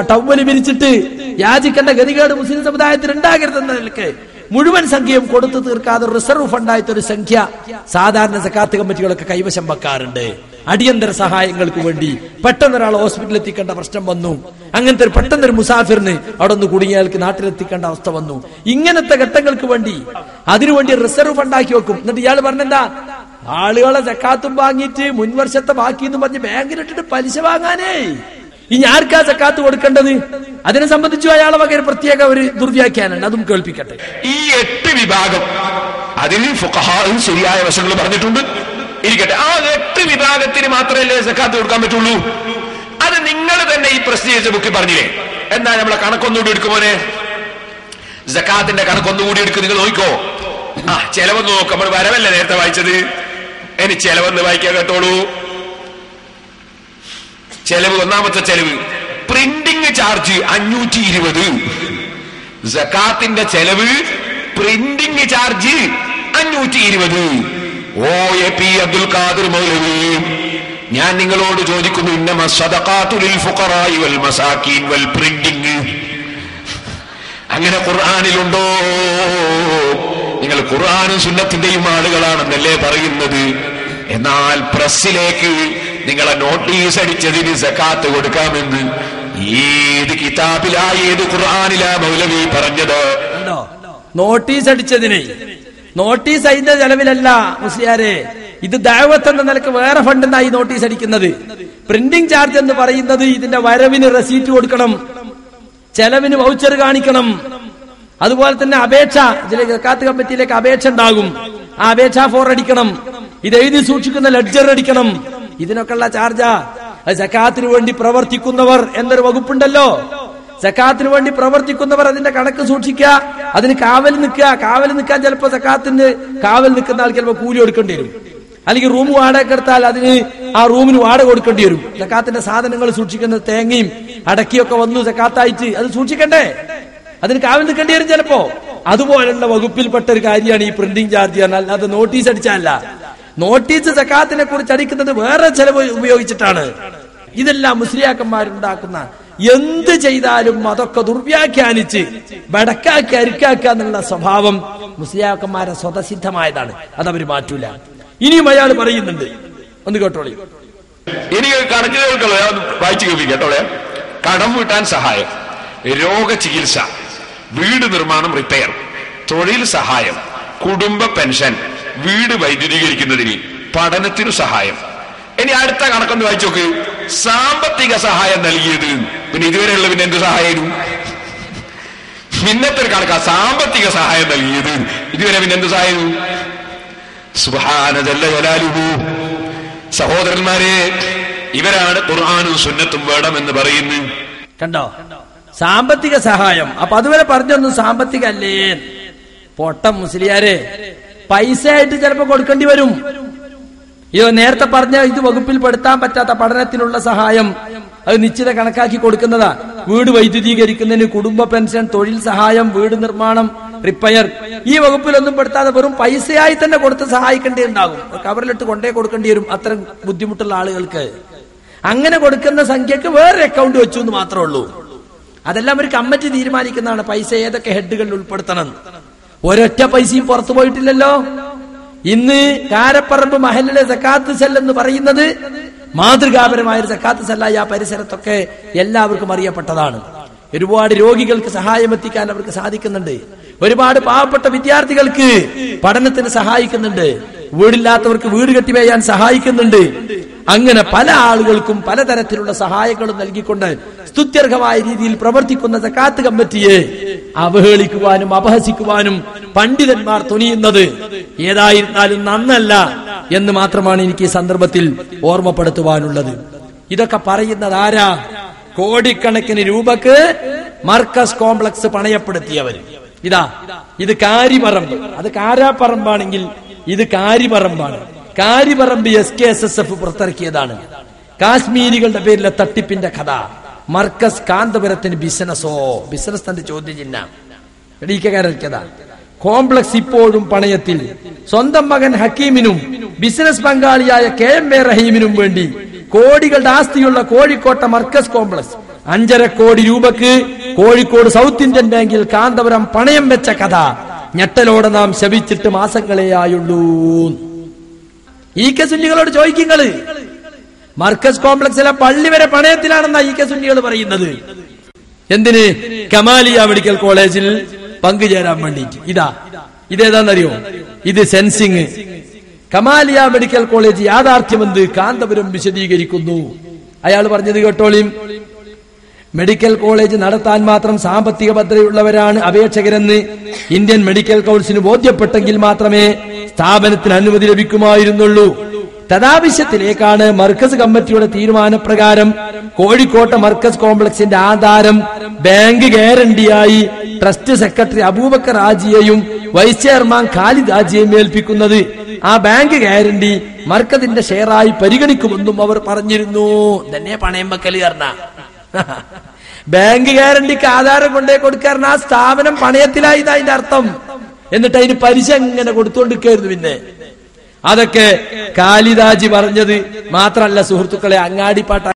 ടവ്വല് വിരിച്ചിട്ട് യാചിക്കേണ്ട ഗതികേട് മുസ്ലിം സമുദായത്തിൽ ഉണ്ടാകരുതെന്ന നിലയ്ക്ക് മുഴുവൻ സംഖ്യയും കൊടുത്തു തീർക്കാതെ റിസർവ് ഫണ്ടായിട്ടൊരു സംഖ്യ സാധാരണ സക്കാത്ത് കമ്മിറ്റികളൊക്കെ കൈവശം വെക്കാറുണ്ട്. അടിയന്തര സഹായങ്ങൾക്ക് വേണ്ടി പെട്ടെന്ന് ഒരാൾ ഹോസ്പിറ്റലിൽ എത്തിക്കേണ്ട പ്രശ്നം വന്നു, അങ്ങനത്തെ പെട്ടെന്നൊരു മുസാഫിറിന് അവിടെ ഒന്ന് കുടുങ്ങിയാൾക്ക് നാട്ടിലെത്തിക്കേണ്ട അവസ്ഥ വന്നു. ഇങ്ങനത്തെ ഘട്ടങ്ങൾക്ക് വേണ്ടി അതിനുവേണ്ടി റിസർവ് ഫണ്ടാക്കി വെക്കും. എന്നിട്ട് ഇയാൾ പറഞ്ഞെന്താ, ആളുകളെ സക്കാത്തും വാങ്ങിയിട്ട് മുൻവർഷത്തെ ബാക്കിയെന്ന് പറഞ്ഞ് ബാങ്കിലിട്ടിട്ട് പലിശ വാങ്ങാനേ ഇനി ആർക്കാ സക്കാത്ത് കൊടുക്കേണ്ടത്? അതിനെ സംബന്ധിച്ചു അയാളെ വക പ്രത്യേക ഒരു ദുർവ്യാഖ്യാനുണ്ട്, അതും കേൾപ്പിക്കട്ടെ. ഈ 8 വിഭാഗം അതിൽ ഫുഖഹാഉം ശരിയായ വശങ്ങൾ പറഞ്ഞിട്ടുണ്ട്. ഇരിക്കട്ടെ, ആ 8 വിഭാഗത്തിന് മാത്രമല്ലേ സക്കാത്ത് കൊടുക്കാൻ പറ്റുള്ളൂ? അത് നിങ്ങൾ തന്നെ ഈ പ്രസിദ്ധീകരിച്ച ബുക്കിൽ പറഞ്ഞില്ലേ? എന്നാ നമ്മളെ കണക്കൊന്നുകൂടി എടുക്കുമോനെ, സക്കാത്തിന്റെ കണക്കൊന്നുകൂടി എടുക്കും. നിങ്ങൾ നോക്കിക്കോ. ചെലവൊന്ന് നോക്കാം. നമ്മൾ വരവല്ലേ നേരത്തെ വായിച്ചത്, ഇനി ചെലവൊന്ന് വായിക്കാൻ കേട്ടോളൂ. ചെലവ്, ഒന്നാമത്തെ ചെലവ് പ്രിന്റിംഗ് ചാർജ് 520. സക്കാത്തിന്റെ ചെലവ് printing charge 520. OAP Abdul Khadir Maulavi, ഞാൻ നിങ്ങളോട് ചോദിക്കുന്നു, ഇന്നമ സദഖാതു ലിൽ ഫുഖറാഇ വൽ മസാകീൻ വൽ പ്രിന്റിംഗ് അങ്ങനെ ഖുർആനിലുണ്ടോ? നിങ്ങൾ ഖുർആനും സുന്നത്തിന്റെയും ആളുകളാണെന്നല്ലേ പറയുന്നത്. എന്നാൽ പ്രസ്സിലേക്ക് നിങ്ങളെ നോട്ടീസ് അടിച്ചതിന് സക്കാത്ത് കൊടുക്കാമെന്ന് ഏത് കിതാബിലാ, ഏത് ഖുർആനിലാ മൗലവി പറഞ്ഞത്? നോട്ടീസ് അടിച്ചതിന് നോട്ടീസ് അതിന്റെ ചെലവിലല്ല മുസ്ലിയാരെ. ഇത് ദഅവത്ത് എന്ന നിലക്ക് വേറെ ഫണ്ടെന്നായി നോട്ടീസ് അടിക്കുന്നത്. പ്രിന്റിംഗ് ചാർജ് എന്ന് പറയുന്നത് ഇതിന്റെ വരവിന് റെസീറ്റ് കൊടുക്കണം, ചെലവിന് വൗച്ചർ കാണിക്കണം. അതുപോലെ തന്നെ അപേക്ഷ, സക്കാത്ത് കമ്മിറ്റിയിലേക്ക് അപേക്ഷ ഉണ്ടാകും, ആ അപേക്ഷ ഫോർ അടിക്കണം, ഇത് എഴുതി സൂക്ഷിക്കുന്ന ലെഡ്ജർ അടിക്കണം. ഇതിനൊക്കെയുള്ള ചാർജാ. സക്കാത്തിന് വേണ്ടി പ്രവർത്തിക്കുന്നവർ എന്നൊരു വകുപ്പുണ്ടല്ലോ. സക്കാത്തിന് വേണ്ടി പ്രവർത്തിക്കുന്നവർ അതിന്റെ കണക്ക് സൂക്ഷിക്കുക, അതിന് കാവൽ നിൽക്കുക. കാവൽ നിൽക്കാൻ ചിലപ്പോ സക്കാത്തിന് കാവൽ നിൽക്കുന്ന ആൾക്ക് ചിലപ്പോൾ കൂലി കൊടുക്കേണ്ടി വരും, അല്ലെങ്കിൽ റൂം വാടക എടുത്താൽ അതിന് ആ റൂമിന് വാടക കൊടുക്കേണ്ടി വരും. സക്കാത്തിന്റെ സാധനങ്ങൾ സൂക്ഷിക്കുന്ന തേങ്ങയും അടക്കിയൊക്കെ വന്നു സക്കാത്തായിട്ട് അത് സൂക്ഷിക്കണ്ടേ, അതിന് കാവൽ നിൽക്കേണ്ടി വരും ചിലപ്പോ. അതുപോലുള്ള വകുപ്പിൽപ്പെട്ട ഒരു കാര്യമാണ് ഈ പ്രിന്റിംഗ് ചാർജ്. അല്ലാതെ നോട്ടീസ് അടിച്ചല്ല. നോട്ടീസ് സക്കാത്തിനെ കുറിച്ച് അടിക്കുന്നത് വേറെ ചെലവ് ഉപയോഗിച്ചിട്ടാണ്. ഇതെല്ലാം മുസ്ലിയാക്കന്മാരുണ്ടാക്കുന്ന എന്ത് ചെയ്താലും അതൊക്കെ ദുർവ്യാഖ്യാനിച്ച് വടക്കാക്കി അരിക്കാക്കുക എന്നുള്ള സ്വഭാവം മുസ്ലിയാക്കന്മാരെ സ്വതസിദ്ധമായതാണ്, അതവര് മാറ്റൂല. ഇനിയും അയാൾ പറയുന്നുണ്ട്, ഒന്ന് കേട്ടോളി. ഇനി കണക്കുകൾ വായിച്ചു കേട്ടോളെ. കടം വീട്ടാൻ സഹായം, രോഗചികിത്സ, വീട് നിർമ്മാണം റിപ്പയർ, തൊഴിൽ സഹായം, കുടുംബ പെൻഷൻ, വീട് വൈദ്യുതീകരിക്കുന്നതിന്, പഠനത്തിനു സഹായം. ഇനി അടുത്ത കണക്കൊന്ന് വായിച്ചു നോക്ക്. സാമ്പത്തിക സഹായം നൽകിയത്, പിന്നെ ഇതുവരെയുള്ള പിന്നെ എന്ത് സഹായം? പിന്നത്തെ ഒരു കണക്കാ സാമ്പത്തിക സഹായം നൽകിയത്, ഇതുവരെ പിന്നെ എന്ത് സഹായം? സുബ്ഹാന ജല്ല ജലാലുഹു. സഹോദരന്മാരെ, ഇവരാണ് ഖുർആനും സുന്നത്തും വേണമെന്ന് പറയുന്നത്. കണ്ടോ, സാമ്പത്തിക സഹായം. അപ്പൊ അതുവരെ പറഞ്ഞൊന്നും സാമ്പത്തിക അല്ലേ? പൊട്ടം മുസ്ലിയാരെ, പൈസ ആയിട്ട് ചിലപ്പോ കൊടുക്കേണ്ടി വരും. നേരത്തെ പറഞ്ഞ ഇത് വകുപ്പിൽ പെടുത്താൻ പറ്റാത്ത പഠനത്തിനുള്ള സഹായം അത് നിശ്ചിത കണക്കാക്കി കൊടുക്കുന്നതാ. വീട് വൈദ്യുതീകരിക്കുന്നതിന്, കുടുംബ പെൻഷൻ, തൊഴിൽ സഹായം, വീട് നിർമ്മാണം, റിപ്പയർ, ഈ വകുപ്പിലൊന്നും പെടുത്താതെ വെറും പൈസയായി തന്നെ കൊടുത്ത് സഹായിക്കേണ്ടി ഉണ്ടാകും. കവറിലിട്ട് കൊണ്ടേ കൊടുക്കേണ്ടി വരും അത്തരം ബുദ്ധിമുട്ടുള്ള ആളുകൾക്ക്. അങ്ങനെ കൊടുക്കുന്ന സംഖ്യക്ക് വേറെ അക്കൗണ്ട് വെച്ചു എന്ന് മാത്രമേ ഉള്ളൂ. അതെല്ലാം ഒരു കമ്മിറ്റി തീരുമാനിക്കുന്നതാണ്. പൈസ ഏതൊക്കെ ഹെഡുകളിൽ ഉൾപ്പെടുത്തണം. ഒരൊറ്റ പൈസയും പുറത്തു പോയിട്ടില്ലല്ലോ. ഇന്ന് കാരപ്പറമ്പ് മഹല്ലിലെ സക്കാത്ത് സെൽ എന്ന് പറയുന്നത് മാതൃകാപരമായ ഒരു സക്കാത്ത് സെല്ലായി ആ പരിസരത്തൊക്കെ എല്ലാവർക്കും അറിയപ്പെട്ടതാണ്. ഒരുപാട് രോഗികൾക്ക് സഹായം എത്തിക്കാൻ അവർക്ക് സാധിക്കുന്നുണ്ട്. ഒരുപാട് പാവപ്പെട്ട വിദ്യാർത്ഥികൾക്ക് പഠനത്തിന് സഹായിക്കുന്നുണ്ട്. വീടില്ലാത്തവർക്ക് വീട് കെട്ടിവെയ്യാൻ സഹായിക്കുന്നുണ്ട്. അങ്ങനെ പല ആളുകൾക്കും പലതരത്തിലുള്ള സഹായങ്ങളും നൽകിക്കൊണ്ട് സ്തുത്യർഹമായ രീതിയിൽ പ്രവർത്തിക്കുന്ന സക്കാത്ത് കമ്മിറ്റിയെ അവഹേളിക്കുവാനും അപഹസിക്കുവാനും പണ്ഡിതന്മാർ തുനിയുന്നത് ഏതായിരുന്നാലും നന്നല്ല എന്ന് മാത്രമാണ് എനിക്ക് ഈ സന്ദർഭത്തിൽ ഓർമ്മപ്പെടുത്തുവാനുള്ളത്. ഇതൊക്കെ പറയുന്നത് ആരാ? കോടിക്കണക്കിന് രൂപക്ക് മർക്കസ് കോംപ്ലക്സ് പണയപ്പെടുത്തിയവർ. ഇത് കാരിപറമ്പ്, അത് കാരാപ്പറമ്പാണെങ്കിൽ ഇത് കാരിപറമ്പാണ്. കാരിപറമ്പ് SKSSF പുറത്തിറക്കിയതാണ്. കാശ്മീരികളുടെ പേരിലെ തട്ടിപ്പിന്റെ കഥ. മർക്കസ് കാന്തപുരത്തിന് ബിസിനസ് തന്റെ ചോദ്യചിഹ്ന ഇടീക്കാരക്കഥ. കോംപ്ലക്സ് ഇപ്പോഴും പണയത്തിൽ. സ്വന്തം മകൻ ഹക്കീമിനും ബിസിനസ് പങ്കാളിയായ KM റഹീമിനും വേണ്ടി കോടികളുടെ ആസ്തിയുള്ള കോഴിക്കോട്ടെ മർക്കസ് കോംപ്ലക്സ് 5.5 കോടി രൂപക്ക് കോഴിക്കോട് സൗത്ത് ഇന്ത്യൻ ബാങ്കിൽ കാന്തപുരം പണയം വെച്ച കഥ ഞെട്ടലോടെ നാം ശപിച്ചിട്ട് മാസങ്ങളേ ആയുള്ളൂ. ഈ കെ സുന്നികളോട് ചോദിക്കുന്നത്, മർക്കസ് കോംപ്ലക്സിലെ പള്ളി വരെ പണയത്തിലാണെന്നാ ഈ കെ സുന്നികൾ പറയുന്നത്. എന്തിന്? കമാലിയ മെഡിക്കൽ കോളേജിൽ പങ്കുചേരാൻ വേണ്ടിയിട്ട്. ഇതേതാണെന്നറിയോ? ഇത് സെൻസിങ്. കമാലിയ മെഡിക്കൽ കോളേജ് യാഥാർത്ഥ്യമെന്ത് കാന്തപുരം വിശദീകരിക്കുന്നു. അയാൾ പറഞ്ഞത് കേട്ടോളിയും. മെഡിക്കൽ കോളേജ് നടത്താൻ മാത്രം സാമ്പത്തിക ഭദ്രതയുള്ളവരാണ് അപേക്ഷകരെന്ന് ഇന്ത്യൻ മെഡിക്കൽ കൗൺസിലിന് ബോധ്യപ്പെട്ടെങ്കിൽ മാത്രമേ സ്ഥാപനത്തിന് അനുമതി ലഭിക്കുമായിരുന്നുള്ളൂ. തദാവശ്യത്തിലേക്കാണ് മർക്കസ് കമ്മിറ്റിയുടെ തീരുമാനപ്രകാരം കോഴിക്കോട്ടെ മർക്കസ് കോംപ്ലക്സിന്റെ ആധാരം ബാങ്ക് ഗ്യാരണ്ടിയായി ട്രസ്റ്റ് സെക്രട്ടറി അബൂബക്കർ ഹാജിയെയും വൈസ് ചെയർമാൻ ഖാലിദ് ഹാജിയെയും ഏൽപ്പിക്കുന്നത്. ആ ബാങ്ക് ഗ്യാരണ്ടി മർക്കസിന്റെ ഷെയറായി പരിഗണിക്കുമെന്നും അവർ പറഞ്ഞിരുന്നു. തന്നെ പണയം വെക്കല് പറഞ്ഞ ബാങ്ക് ഗ്യാരണ്ടിക്ക് ആധാരം കൊണ്ടേ കൊടുക്കാറുണ്ട്. ആ സ്ഥാപനം പണയത്തിലായി അതിന്റെ അർത്ഥം. എന്നിട്ട് അതിന് പലിശ എങ്ങനെ കൊടുത്തുകൊണ്ടിരിക്കായിരുന്നു. പിന്നെ അതൊക്കെ ഖാലിദ് ഹാജി പറഞ്ഞത് മാത്രമല്ല സുഹൃത്തുക്കളെ, അങ്ങാടിപ്പാട്ട